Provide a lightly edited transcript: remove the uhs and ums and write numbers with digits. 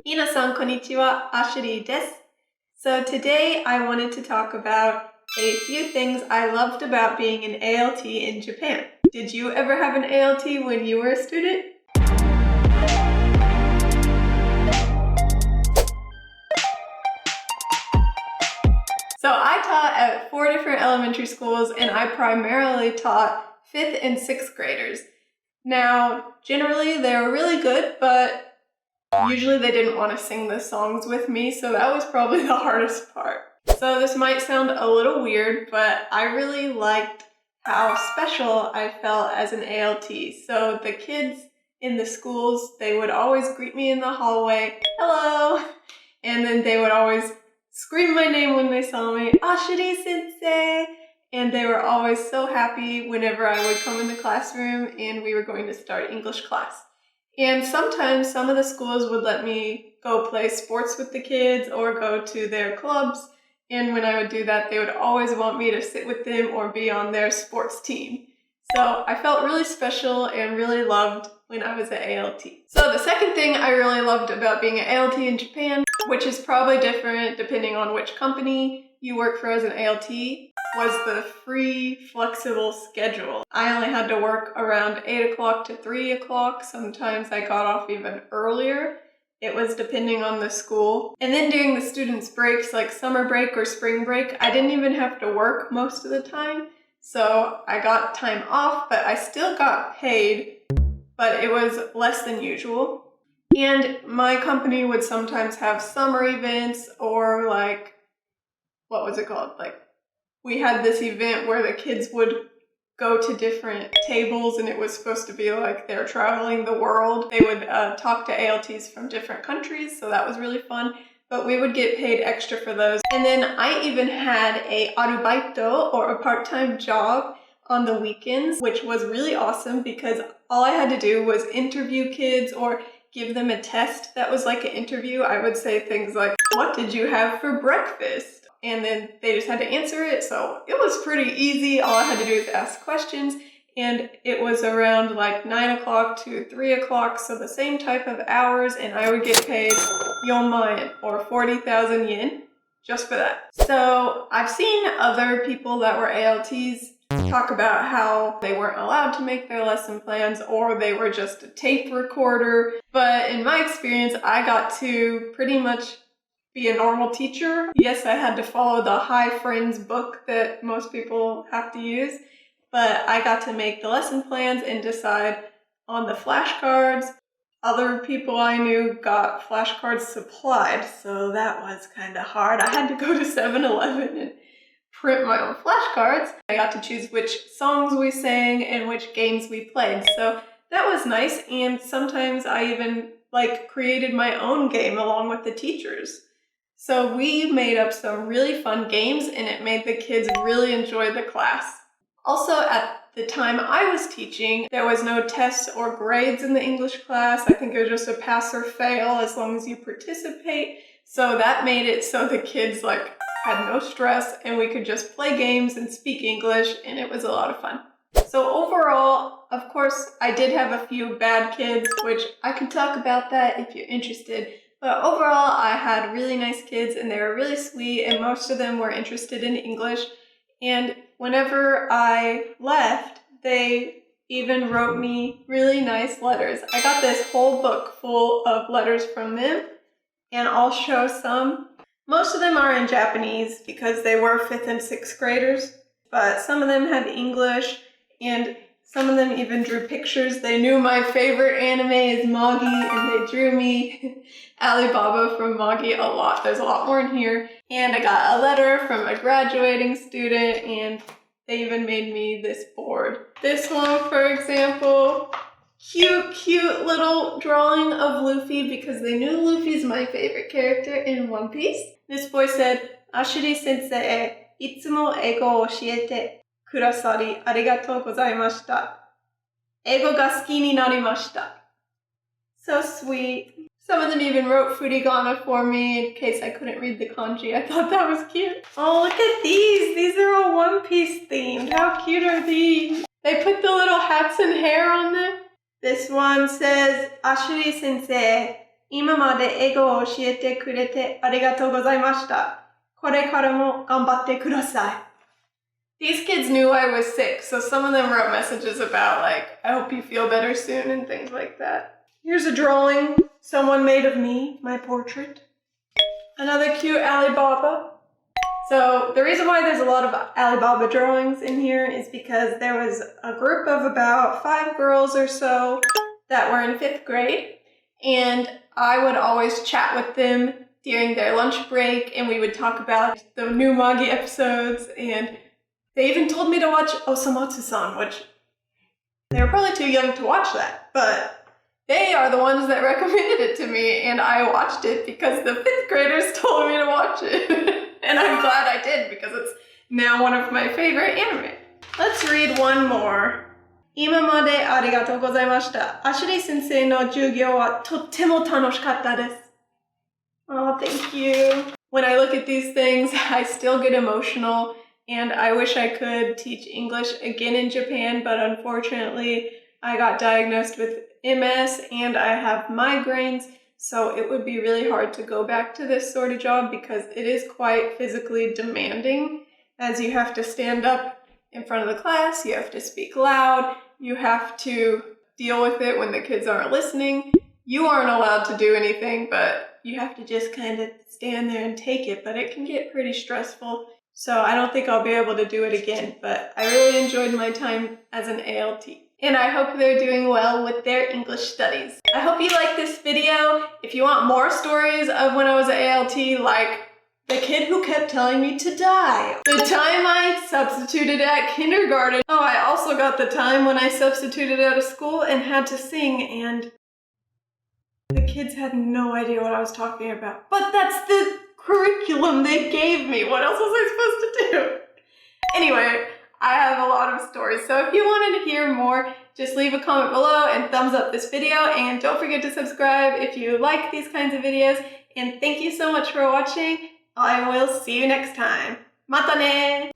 Minasan konnichiwa, Ashiri desu. So today I wanted to talk about a few things I loved about being an ALT in Japan. Did you ever have an ALT when you were a student? So I taught at 4 different elementary schools, and I primarily taught 5th and 6th graders. Now, generally they were really good, but usually they didn't want to sing the songs with me, so that was probably the hardest part. So this might sound a little weird, but I really liked how special I felt as an ALT. So the kids in the schools, they would always greet me in the hallway, hello, and then they would always scream my name when they saw me, Ashiri sensei, and they were always so happy whenever I would come in the classroom and we were going to start English class. And sometimes some of the schools would let me go play sports with the kids or go to their clubs. And when I would do that, they would always want me to sit with them or be on their sports team. So I felt really special and really loved when I was at ALT. So the second thing I really loved about being an ALT in Japan, which is probably different depending on which company you work for as an ALT, was the free, flexible schedule. I only had to work around 8 o'clock to 3 o'clock. Sometimes I got off even earlier. It was depending on the school. And then during the students' breaks, like summer break or spring break, I didn't even have to work most of the time. So I got time off, but I still got paid, but it was less than usual. And my company would sometimes have summer events or like, what was it called? Like, we had this event where the kids would go to different tables and it was supposed to be like they're traveling the world. They would talk to ALTs from different countries, so that was really fun. But we would get paid extra for those. And then I even had a arubaito, or a part-time job, on the weekends, which was really awesome because all I had to do was interview kids or give them a test that was like an interview. I would say things like, what did you have for breakfast? And then they just had to answer it. So it was pretty easy. All I had to do was ask questions. And it was around like 9 o'clock to 3 o'clock. So the same type of hours. And I would get paid 4,000,000 or 40,000 yen just for that. So I've seen other people that were ALTs talk about how they weren't allowed to make their lesson plans or they were just a tape recorder. But in my experience, I got to pretty much be a normal teacher. Yes, I had to follow the Hi Friends book that most people have to use, but I got to make the lesson plans and decide on the flashcards. Other people I knew got flashcards supplied, so that was kind of hard. I had to go to 7-Eleven and print my own flashcards. I got to choose which songs we sang and which games we played, so that was nice. And sometimes I even created my own game along with the teachers. So we made up some really fun games and it made the kids really enjoy the class. Also, at the time I was teaching, there was no tests or grades in the English class. I think it was just a pass or fail as long as you participate. So that made it so the kids had no stress and we could just play games and speak English, and it was a lot of fun. So overall, of course, I did have a few bad kids, which I can talk about that if you're interested. But overall, I had really nice kids and they were really sweet, and most of them were interested in English. And whenever I left, they even wrote me really nice letters. I got this whole book full of letters from them, and I'll show some. Most of them are in Japanese because they were 5th and 6th graders, but some of them had English, and some of them even drew pictures. They knew my favorite anime is Magi, and they drew me Alibaba from Magi a lot. There's a lot more in here. And I got a letter from a graduating student, and they even made me this board. This one, for example, cute little drawing of Luffy because they knew Luffy's my favorite character in One Piece. This boy said, Ashiri sensei, itsumo eigo o oshiete kurasari arigatou gozaimashita. Eigo ga suki ni narimashita. So sweet. Some of them even wrote furigana for me in case I couldn't read the kanji. I thought that was cute. Oh, look at these. These are all One Piece themed. How cute are these? They put the little hats and hair on them. This one says, Ashiri sensei, 今まで英語を教えてくれてありがとうございました。これからも頑張ってください. These kids knew I was sick, so some of them wrote messages about like, I hope you feel better soon and things like that. Here's a drawing someone made of me, my portrait. Another cute Alibaba. So the reason why there's a lot of Alibaba drawings in here is because there was a group of about 5 girls or so that were in 5th grade, and I would always chat with them during their lunch break, and we would talk about the new Magi episodes, and they even told me to watch Osamatsu-san, which they were probably too young to watch that, but they are the ones that recommended it to me, and I watched it because the 5th graders told me to watch it. And I'm glad I did because it's now one of my favorite anime. Let's read one more. 今までありがとうございました。アシュリー先生の授業はとっても楽しかったです。Oh, thank you. When I look at these things, I still get emotional, and I wish I could teach English again in Japan, but unfortunately, I got diagnosed with MS and I have migraines, so it would be really hard to go back to this sort of job because it is quite physically demanding, as you have to stand up in front of the class, you have to speak loud, you have to deal with it when the kids aren't listening. You aren't allowed to do anything, but you have to just kind of stand there and take it, but it can get pretty stressful. So I don't think I'll be able to do it again, but I really enjoyed my time as an ALT. And I hope they're doing well with their English studies. I hope you like this video. If you want more stories of when I was at ALT, like the kid who kept telling me to die, the time I substituted at kindergarten. Oh, I also got the time when I substituted at a school and had to sing, and the kids had no idea what I was talking about. But that's the curriculum they gave me. What else was I supposed to do? Anyway, I have a lot of stories, so if you wanted to hear more, just leave a comment below and thumbs up this video, and don't forget to subscribe if you like these kinds of videos, and thank you so much for watching. I will see you next time. Mata ne!